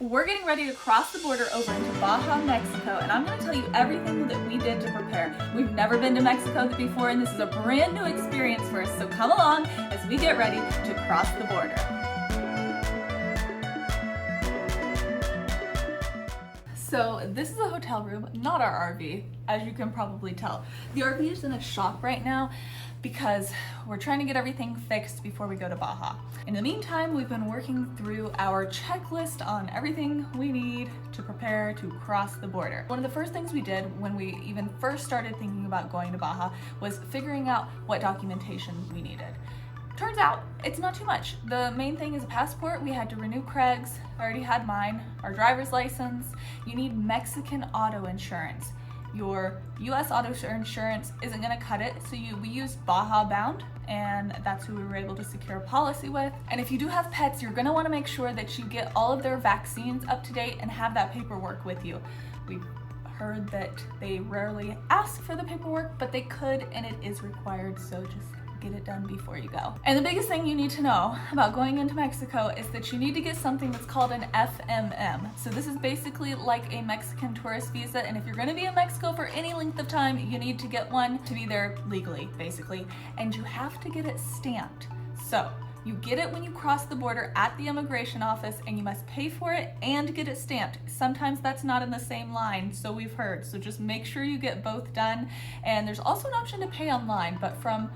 We're getting ready to cross the border over into Baja Mexico, and I'm going to tell you everything that we did to prepare. We've never been to Mexico before, and this is a brand new experience for us, so come along as we get ready to cross the border. So this is a hotel room, not our RV, as you can probably tell. The RV is in a shop right now because we're trying to get everything fixed before we go to Baja. In the meantime, we've been working through our checklist on everything we need to prepare to cross the border. One of the first things we did when we even first started thinking about going to Baja was figuring out what documentation we needed. Turns out it's not too much. The main thing is a passport. We had to renew Craig's. I already had mine. Our driver's license. You need Mexican auto insurance. Your US auto insurance isn't gonna cut it, so we used Baja Bound, and that's who we were able to secure a policy with. And if you do have pets, you're gonna wanna make sure that you get all of their vaccines up to date and have that paperwork with you. We've heard that they rarely ask for the paperwork, but they could, and it is required, so just get it done before you go. And the biggest thing you need to know about going into Mexico is that you need to get something that's called an FMM. So this is basically like a Mexican tourist visa, and if you're gonna be in Mexico for any length of time, you need to get one to be there legally, basically, and you have to get it stamped. So you get it when you cross the border at the immigration office, and you must pay for it and get it stamped. Sometimes that's not in the same line, so we've heard. So just make sure you get both done. And there's also an option to pay online, but from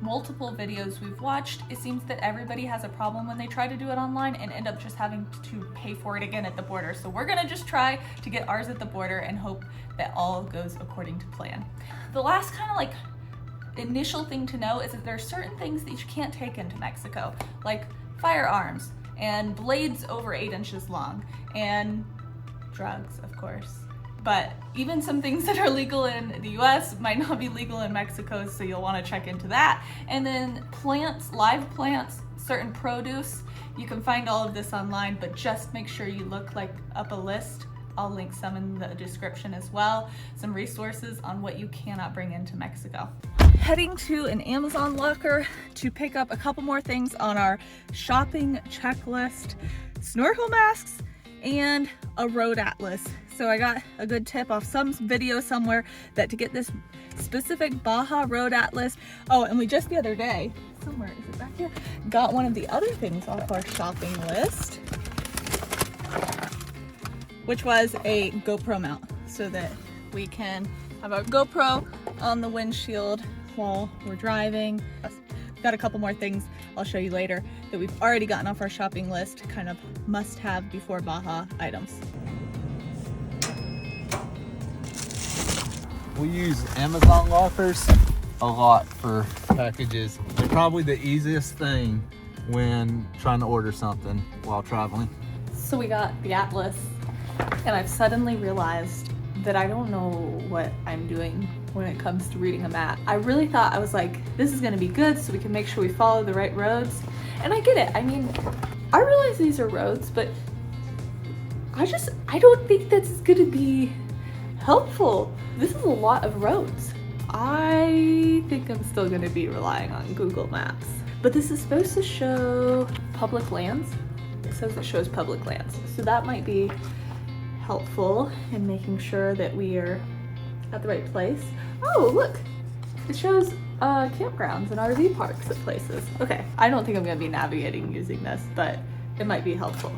multiple videos we've watched, it seems that everybody has a problem when they try to do it online and end up just having to pay for it again at the border. So we're gonna just try to get ours at the border and hope that all goes according to plan. The last kind of like initial thing to know is that there are certain things that you can't take into Mexico, like firearms and blades over 8 inches long and drugs, of course. But even some things that are legal in the US might not be legal in Mexico, so you'll want to check into that. And then plants, live plants, certain produce, you can find all of this online, but just make sure you look up a list. I'll link some in the description as well, some resources on what you cannot bring into Mexico. Heading to an Amazon locker to pick up a couple more things on our shopping checklist: snorkel masks and a road atlas. So I got a good tip off some video somewhere that to get this specific Baja road atlas, oh, and we just the other day, somewhere, is it back here? Got one of the other things off our shopping list, which was a GoPro mount, so that we can have our GoPro on the windshield while we're driving. Got a couple more things I'll show you later that we've already gotten off our shopping list, kind of must have before Baja items. We use Amazon lockers a lot for packages. They're probably the easiest thing when trying to order something while traveling. So we got the atlas, and I've suddenly realized that I don't know what I'm doing when it comes to reading a map. I really thought, I was like, this is gonna be good so we can make sure we follow the right roads. And I get it. I mean, I realize these are roads, but I don't think that's gonna be helpful. This is a lot of roads. I think I'm still gonna be relying on Google Maps. But this is supposed to show public lands. It says it shows public lands. So that might be helpful in making sure that we are at the right place. Oh, look, it shows campgrounds and RV parks at places. Okay, I don't think I'm gonna be navigating using this, but it might be helpful.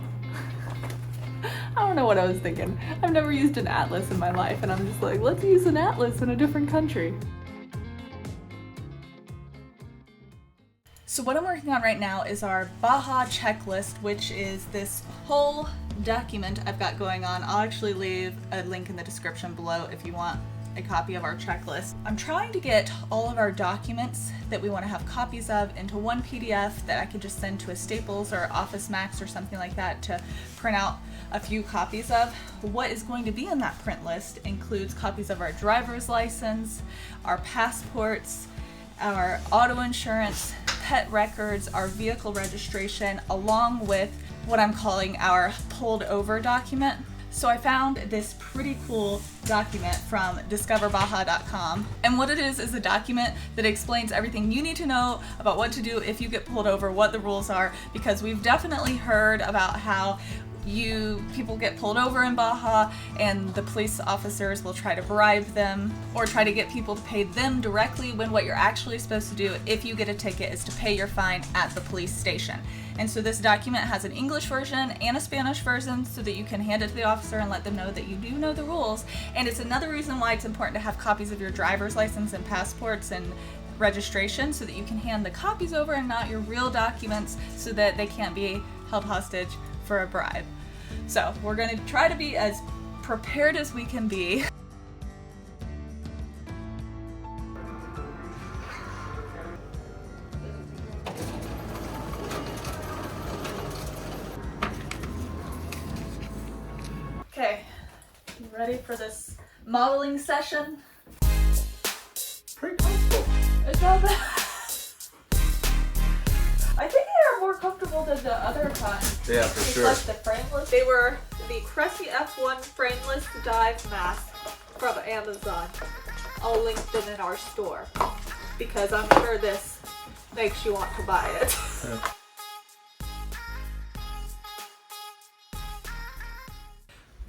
I don't know what I was thinking. I've never used an atlas in my life, and I'm just like, let's use an atlas in a different country. So what I'm working on right now is our Baja checklist, which is this whole document I've got going on. I'll actually leave a link in the description below if you want a copy of our checklist. I'm trying to get all of our documents that we want to have copies of into one PDF that I could just send to a Staples or Office Max or something like that to print out a few copies of. What is going to be in that print list includes copies of our driver's license, our passports, our auto insurance, pet records, our vehicle registration, along with what I'm calling our pulled over document. So I found this pretty cool document from discoverbaja.com, and what it is a document that explains everything you need to know about what to do if you get pulled over, what the rules are, because we've definitely heard about how People get pulled over in Baja and the police officers will try to bribe them or try to get people to pay them directly, when what you're actually supposed to do if you get a ticket is to pay your fine at the police station. And so this document has an English version and a Spanish version so that you can hand it to the officer and let them know that you do know the rules. And it's another reason why it's important to have copies of your driver's license and passports and registration, so that you can hand the copies over and not your real documents, so that they can't be held hostage for a bribe. So we're going to try to be as prepared as we can be. Okay, you ready for this modeling session? Pretty comfortable. It's not bad. I think they are more comfortable than the other kinds. Yeah, for sure. Like the frameless. They were the Cressy F1 frameless dive mask from Amazon. I'll link them in our store because I'm sure this makes you want to buy it. Yeah.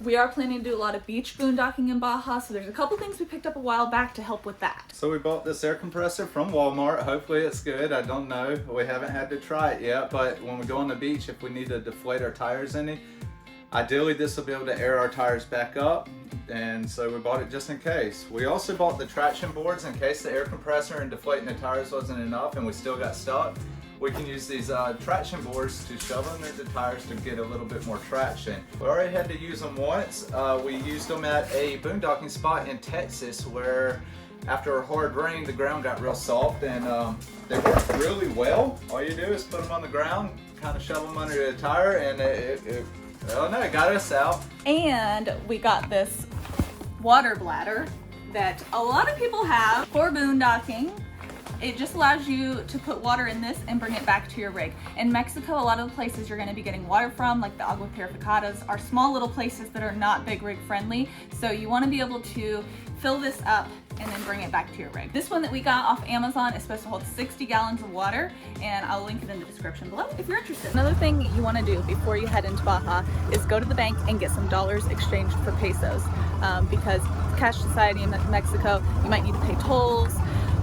We are planning to do a lot of beach boondocking in Baja, so there's a couple things we picked up a while back to help with that. So we bought this air compressor from Walmart. Hopefully it's good. I don't know. We haven't had to try it yet, but when we go on the beach, if we need to deflate our tires any, ideally this will be able to air our tires back up, and so we bought it just in case. We also bought the traction boards in case the air compressor and deflating the tires wasn't enough and we still got stuck. We can use these traction boards to shove under the tires to get a little bit more traction. We already had to use them once. We used them at a boondocking spot in Texas where after a hard rain the ground got real soft, and they work really well. All you do is put them on the ground, kind of shove them under the tire, and it got us out. And we got this water bladder that a lot of people have for boondocking. It just allows you to put water in this and bring it back to your rig. In Mexico, a lot of the places you're going to be getting water from, like the agua purificadas, are small little places that are not big rig friendly. So you want to be able to fill this up and then bring it back to your rig. This one that we got off Amazon is supposed to hold 60 gallons of water, and I'll link it in the description below if you're interested. Another thing you want to do before you head into Baja is go to the bank and get some dollars exchanged for pesos, because cash society in Mexico, you might need to pay tolls,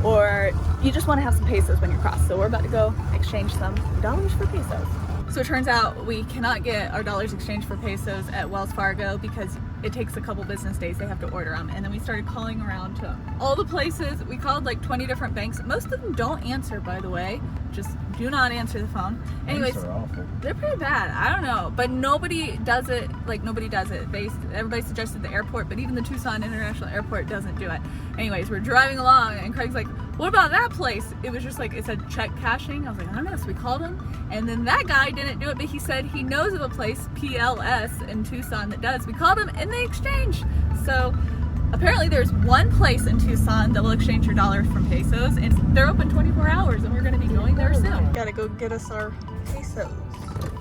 or you just want to have some pesos when you cross. So we're about to go exchange some dollars for pesos. So it turns out we cannot get our dollars exchanged for pesos at Wells Fargo because it takes a couple business days. They have to order them. And then we started calling around to all the places. We called like 20 different banks. Most of them don't answer, by the way. Just do not answer the phone. Anyways, Banks are awful. They're pretty bad. I don't know, but nobody does it. Like nobody does it. Everybody suggested the airport, but even the Tucson International Airport doesn't do it. Anyways, we're driving along and Craig's like, what about that place? It was just like, it said check cashing. I was like, I don't know. So we called him, and then that guy didn't do it, but he said he knows of a place, PLS in Tucson, that does. We called him and they exchanged. So apparently there's one place in Tucson that will exchange your dollars from pesos, and they're open 24 hours, and we're going to be going there soon. Gotta go get us our pesos,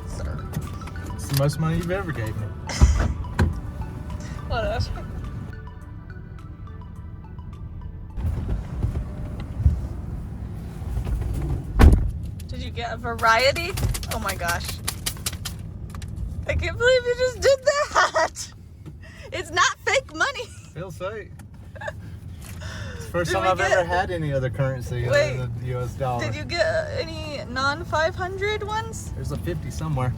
sir. It's the most money you've ever gave me. What else? Did you get a variety? Oh my gosh. I can't believe you just did that. It's not fake money. Feels safe. It's the first time I've ever had any other currency other than the US dollar. Did you get any non-500 ones? There's a 50 somewhere.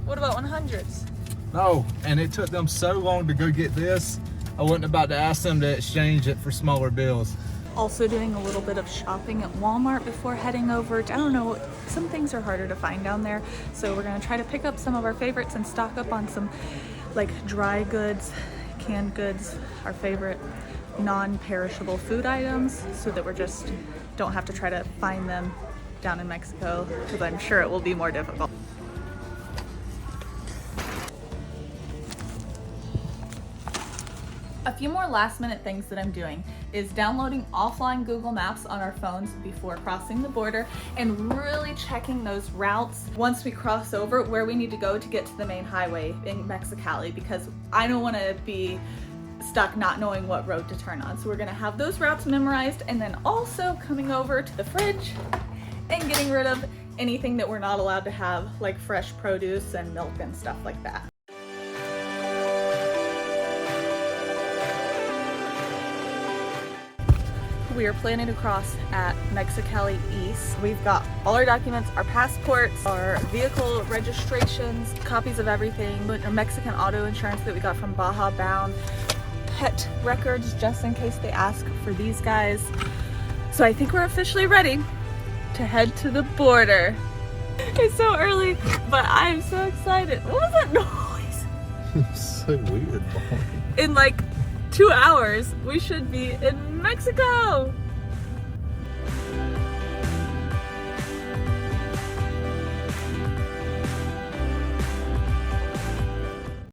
What about 100s? No, and it took them so long to go get this, I wasn't about to ask them to exchange it for smaller bills. Also doing a little bit of shopping at Walmart before heading over to, I don't know, some things are harder to find down there. So we're gonna try to pick up some of our favorites and stock up on some like dry goods, canned goods, our favorite non-perishable food items, so that we're just don't have to try to find them down in Mexico, because I'm sure it will be more difficult. A few more last minute things that I'm doing is downloading offline Google Maps on our phones before crossing the border, and really checking those routes once we cross over where we need to go to get to the main highway in Mexicali, because I don't want to be stuck not knowing what road to turn on. So we're going to have those routes memorized, and then also coming over to the fridge and getting rid of anything that we're not allowed to have, like fresh produce and milk and stuff like that. We are planning to cross at Mexicali East. We've got all our documents, our passports, our vehicle registrations, copies of everything, our Mexican auto insurance that we got from Baja bound, pet records just in case they ask for these guys. So I think we're officially ready to head to the border. It's so early, but I'm so excited. What was that noise? It's so weird. In like 2 hours, we should be in Mexico.